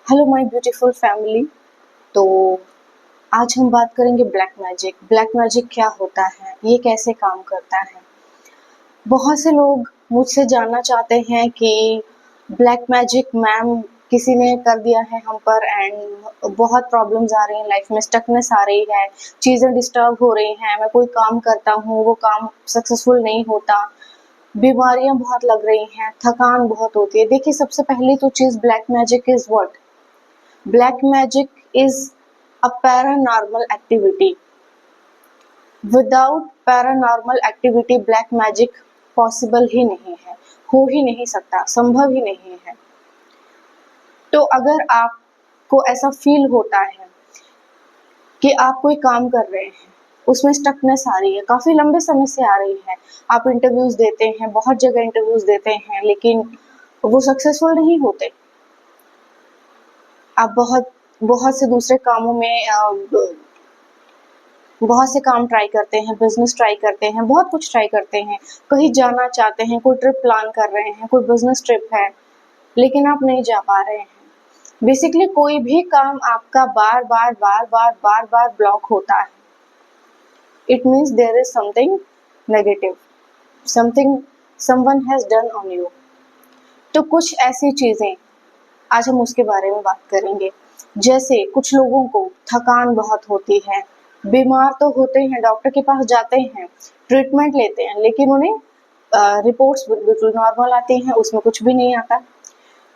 Hello my beautiful family. तो आज हम बात करेंगे ब्लैक मैजिक। ब्लैक मैजिक क्या होता है, ये कैसे काम करता है। बहुत से लोग मुझसे जानना चाहते हैं कि ब्लैक मैजिक मैम किसी ने कर दिया है हम पर एंड बहुत प्रॉब्लम्स आ रही हैं लाइफ में, स्टकनेस आ रही है, चीज़ें डिस्टर्ब हो रही हैं, मैं कोई काम करता हूँ वो काम सक्सेसफुल नहीं होता, बीमारियां बहुत लग रही हैं, थकान बहुत होती है। देखिए, सबसे पहली तो चीज़, black magic is what? Black magic is a paranormal activity. Without paranormal activity, black magic possible ही नहीं है, हो ही नहीं सकता, संभव ही नहीं है। तो अगर आपको ऐसा फील होता है कि आप कोई काम कर रहे हैं, उसमें स्टकनेस आ रही है, काफ़ी लंबे समय से आ रही है, आप इंटरव्यूज़ देते हैं, बहुत जगह इंटरव्यूज़ देते हैं, लेकिन वो सक्सेसफुल नहीं होते। आप बहुत बहुत से दूसरे कामों में बहुत से काम ट्राई करते हैं, बिजनेस ट्राई करते हैं, बहुत कुछ ट्राई करते हैं, कहीं जाना चाहते हैं, कोई ट्रिप प्लान कर रहे हैं, कोई बिजनेस ट्रिप है, लेकिन आप नहीं जा पा रहे हैं। बेसिकली कोई भी काम आपका बार बार बार बार बार बार ब्लॉक होता है, it means there is something negative, something someone has done on you. तो कुछ ऐसी चीजें आज हम उसके बारे में बात करेंगे। जैसे कुछ लोगों को थकान बहुत होती है, बीमार तो होते हैं, डॉक्टर के पास जाते हैं, ट्रीटमेंट लेते हैं, लेकिन उन्हें रिपोर्ट्स बिल्कुल नॉर्मल आती हैं, उसमें कुछ भी नहीं आता।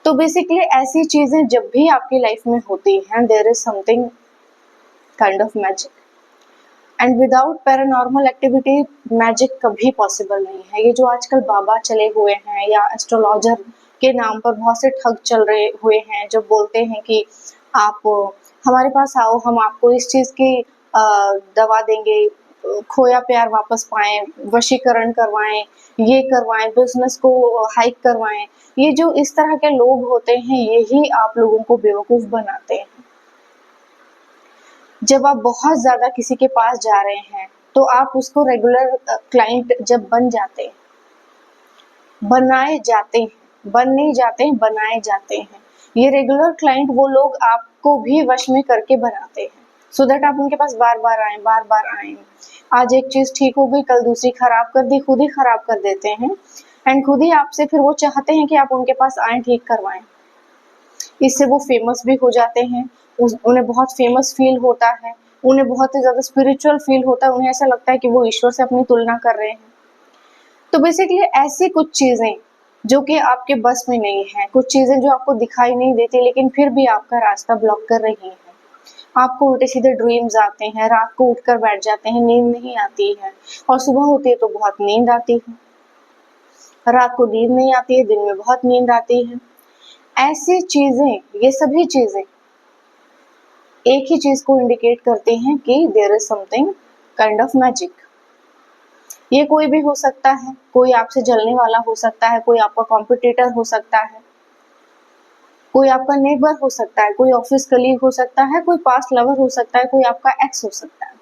तो बेसिकली ऐसी चीजें जब भी आपकी लाइफ में होती हैं, there is something kind of magic, and without paranormal activity magic कभी पॉसिबल नहीं है। ये जो आजकल बाबा चले हुए हैं या एस्ट्रोलॉजर के नाम पर बहुत से ठग चल रहे हुए हैं, जो बोलते हैं कि आप हमारे पास आओ, हम आपको इस चीज़ की दवा देंगे, खोया प्यार वापस पाएं, वशीकरण करवाएं, ये करवाएं, बिजनेस को हाइक करवाएं। ये जो इस तरह के लोग होते हैं, यही आप लोगों को बेवकूफ़ बनाते हैं। जब आप बहुत ज़्यादा किसी के पास जा रहे हैं, तो आप उसको रेगुलर क्लाइंट जब बन जाते हैं, बनाए जाते हैं, बन नहीं जाते हैं, बनाए जाते हैं। ये रेगुलर क्लाइंट वो लोग आपको भी वश में करके बनाते हैं, सो दैट आप उनके पास बार बार आए, बार बार आए। आज एक चीज़ ठीक हो गई, कल दूसरी खराब कर दी, खुद ही खराब कर देते हैं, एंड खुद ही आपसे फिर वो चाहते हैं कि आप उनके पास आए, ठीक करवाएं। इससे वो फेमस भी हो जाते हैं, उन्हें बहुत फेमस फील होता है, उन्हें बहुत ही ज़्यादा स्पिरिचुअल फील होता है, उन्हें ऐसा लगता है कि वो ईश्वर से अपनी तुलना कर रहे हैं। तो बेसिकली ऐसी कुछ चीज़ें जो कि आपके बस में नहीं है, कुछ चीज़ें जो आपको दिखाई नहीं देती लेकिन फिर भी आपका रास्ता ब्लॉक कर रही हैं। आपको उल्टे सीधे ड्रीम्स आते हैं, रात को उठकर बैठ जाते हैं, नींद नहीं आती है, और सुबह होती है तो बहुत नींद आती है, रात को नींद नहीं आती है, दिन में बहुत नींद आती है। ऐसी चीज़ें, ये सभी चीज़ें एक ही चीज़ को इंडिकेट करते हैं कि there is something kind of magic. ये कोई भी हो सकता है, कोई आपसे जलने वाला हो सकता है, कोई आपका कॉम्पिटिटर हो सकता है, कोई आपका नेबर हो सकता है, कोई ऑफिस कलीग हो सकता है, कोई पास्ट लवर हो सकता है, कोई आपका एक्स हो सकता है।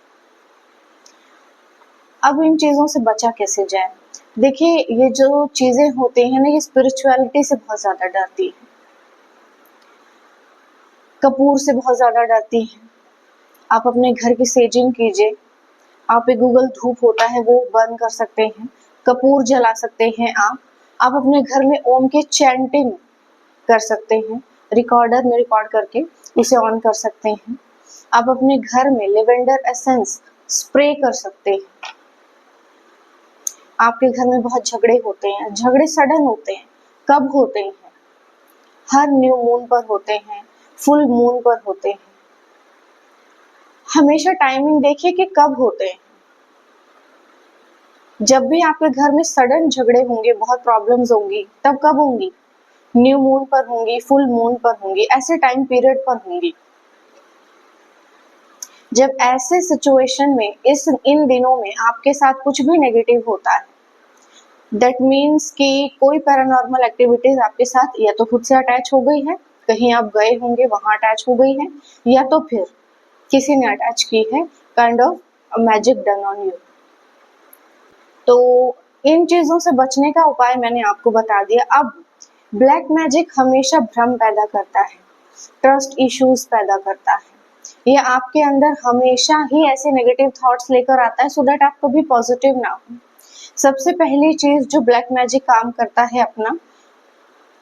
अब इन चीज़ों से बचा कैसे जाए? देखिए, ये जो चीज़ें होती हैं ना, ये स्पिरिचुअलिटी से बहुत ज़्यादा डरती हैं, कपूर से बहुत ज़्यादा डरती हैं। आप अपने घर की सेजिंग कीजिए, आप एक गूगल धूप होता है वो बर्न कर सकते हैं, कपूर जला सकते हैं आप अपने घर में ओम की चैंटिंग कर सकते हैं, रिकॉर्डर में रिकॉर्ड करके उसे ऑन कर सकते हैं। आप अपने घर में लेवेंडर एसेंस स्प्रे कर सकते हैं। आपके घर में बहुत झगड़े होते हैं, झगड़े सडन होते हैं, कब होते हैं? हर न्यू मून पर होते हैं, फुल मून पर होते हैं। हमेशा टाइमिंग देखिए कि कब होते हैं। जब भी आपके घर में सडन झगड़े होंगे, बहुत प्रॉब्लम्स होंगी, तब कब होंगी? न्यू मून पर होंगी, फुल मून पर होंगी, ऐसे टाइम पीरियड पर होंगी। जब ऐसे सिचुएशन में इन दिनों में आपके साथ कुछ भी नेगेटिव होता है, दैट मीन्स कि कोई पैरानॉर्मल एक्टिविटीज आपके साथ या तो खुद से अटैच हो गई है, कहीं आप गए होंगे वहां अटैच हो गई है, या तो फिर किसी ने अटैच की है, kind of magic done on you. तो इन चीजों से बचने का उपाय मैंने आपको बता दिया। अब ब्लैक मैजिक हमेशा भ्रम पैदा करता है, ट्रस्ट इश्यूज पैदा करता है। ये आपके अंदर हमेशा ही ऐसे नेगेटिव थॉट्स लेकर आता है, सो दैट आप कभी पॉजिटिव ना हो। सबसे पहली चीज जो ब्लैक मैजिक काम करता है अपना,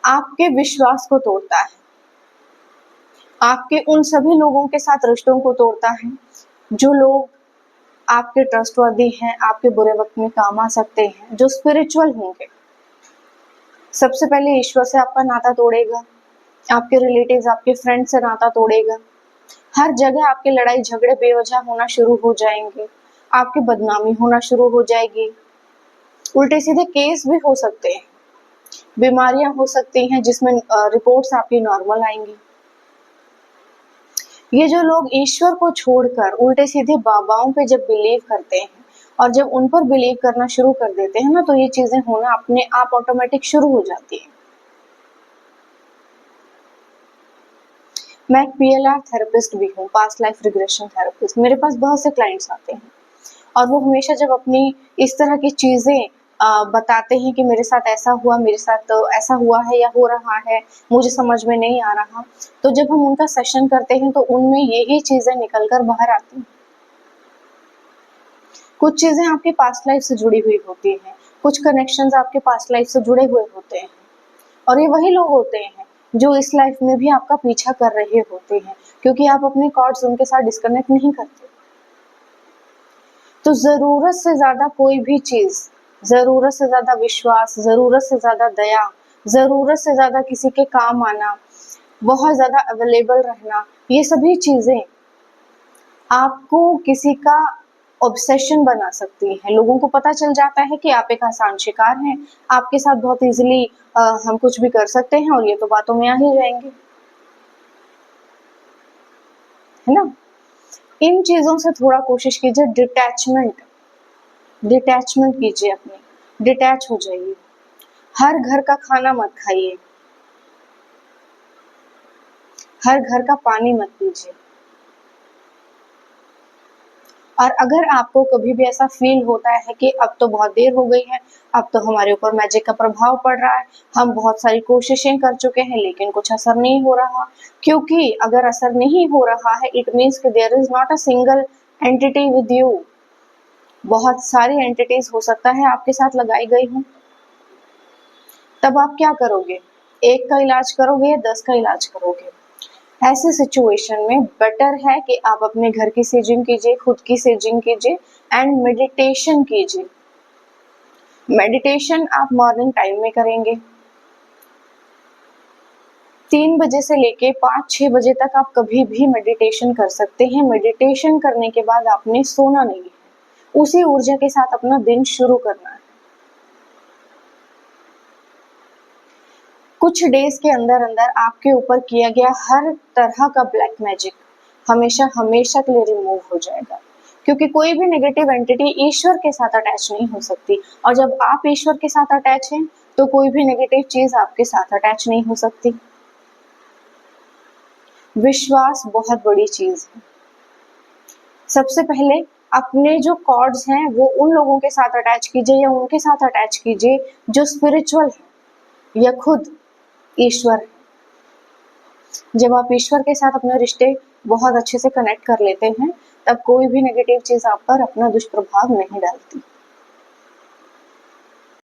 आपके विश्वास को तोड़ता है, आपके उन सभी लोगों के साथ रिश्तों को तोड़ता है जो लोग आपके ट्रस्टवर्दी हैं, आपके बुरे वक्त में काम आ सकते हैं, जो स्पिरिचुअल होंगे। सबसे पहले ईश्वर से आपका नाता तोड़ेगा, आपके रिलेटिव्स, आपके फ्रेंड से नाता तोड़ेगा। हर जगह आपके लड़ाई झगड़े बेवजह होना शुरू हो जाएंगे, आपकी बदनामी होना शुरू हो जाएगी, उल्टे सीधे केस भी हो सकते हैं, बीमारियां हो सकती हैं जिसमें रिपोर्ट्स आपकी नॉर्मल आएंगी। ये जो लोग ईश्वर को छोड़कर उल्टे सीधे बाबाओं पे जब बिलीव करते हैं और जब उन पर बिलीव करना शुरू कर देते हैं ना, तो ये चीजें होना अपने आप ऑटोमेटिक शुरू हो जाती है। मैं एक PLR थेरेपिस्ट भी हूँ, पास्ट लाइफ रिग्रेशन थेरेपिस्ट। मेरे पास बहुत से क्लाइंट्स आते हैं और वो हमेशा जब अपनी इस तरह की चीजें बताते हैं कि मेरे साथ ऐसा हुआ, मेरे साथ तो ऐसा हुआ है या हो रहा है, मुझे समझ में नहीं आ रहा, तो जब हम उनका सेशन करते हैं तो उनमें यही चीजें निकल कर बाहर आती हैं। कुछ चीजें आपकी पास्ट लाइफ से जुड़ी हुई होती हैं, कुछ कनेक्शंस आपके पास्ट लाइफ से जुड़े हुए होते हैं, और ये वही लोग होते हैं जो इस लाइफ में भी आपका पीछा कर रहे होते हैं, क्योंकि आप अपने कॉर्ड्स उनके साथ डिस्कनेक्ट नहीं करते। तो जरूरत से ज्यादा कोई भी चीज, जरूरत से ज्यादा विश्वास, जरूरत से ज्यादा दया, जरूरत से ज्यादा किसी के काम आना, बहुत ज्यादा अवेलेबल रहना, ये सभी चीजें आपको किसी का ऑब्सेशन बना सकती हैं। लोगों को पता चल जाता है कि आप एक आसान शिकार हैं, आपके साथ बहुत इजीली हम कुछ भी कर सकते हैं और ये तो बातों में आ ही जाएंगे, है ना। इन चीजों से थोड़ा कोशिश कीजिए, डिटैचमेंट कीजिए, अपनी डिटैच हो जाइए। हर घर का खाना मत खाइए, हर घर का पानी मत पीजिए। और अगर आपको कभी भी ऐसा फील होता है कि अब तो बहुत देर हो गई है, अब तो हमारे ऊपर मैजिक का प्रभाव पड़ रहा है, हम बहुत सारी कोशिशें कर चुके हैं लेकिन कुछ असर नहीं हो रहा, क्योंकि अगर असर नहीं हो रहा है इट मीन्स कि there is not a single entity with you. बहुत सारी एंटिटीज हो सकता है आपके साथ लगाई गई हूँ। तब आप क्या करोगे? एक का इलाज करोगे या 10 का इलाज करोगे? ऐसे सिचुएशन में बेटर है कि आप अपने घर की सेजिंग कीजिए, खुद की सेजिंग कीजिए एंड मेडिटेशन कीजिए। मेडिटेशन आप मॉर्निंग टाइम में करेंगे, 3 बजे से लेके 5-6 बजे तक आप कभी भी मेडिटेशन कर सकते हैं। मेडिटेशन करने के बाद आपने सोना नहीं है, उसी ऊर्जा के साथ अपना दिन शुरू करना है। कुछ डेज के अंदर अंदर आपके ऊपर किया गया हर तरह का ब्लैक मैजिक हमेशा हमेशा के लिए रिमूव हो जाएगा, क्योंकि कोई भी नेगेटिव एंटिटी ईश्वर के साथ अटैच नहीं हो सकती, और जब आप ईश्वर के साथ अटैच हैं तो कोई भी नेगेटिव चीज आपके साथ अटैच नहीं हो सकती। विश्वास बहुत बड़ी चीज है। सबसे पहले अपने जो कॉर्ड्स हैं वो उन लोगों के साथ अटैच कीजिए या उनके साथ अटैच कीजिए जो स्पिरिचुअल है या खुद ईश्वर है। जब आप ईश्वर के साथ अपने रिश्ते बहुत अच्छे से कनेक्ट कर लेते हैं तब कोई भी नेगेटिव चीज आप पर अपना दुष्प्रभाव नहीं डालती।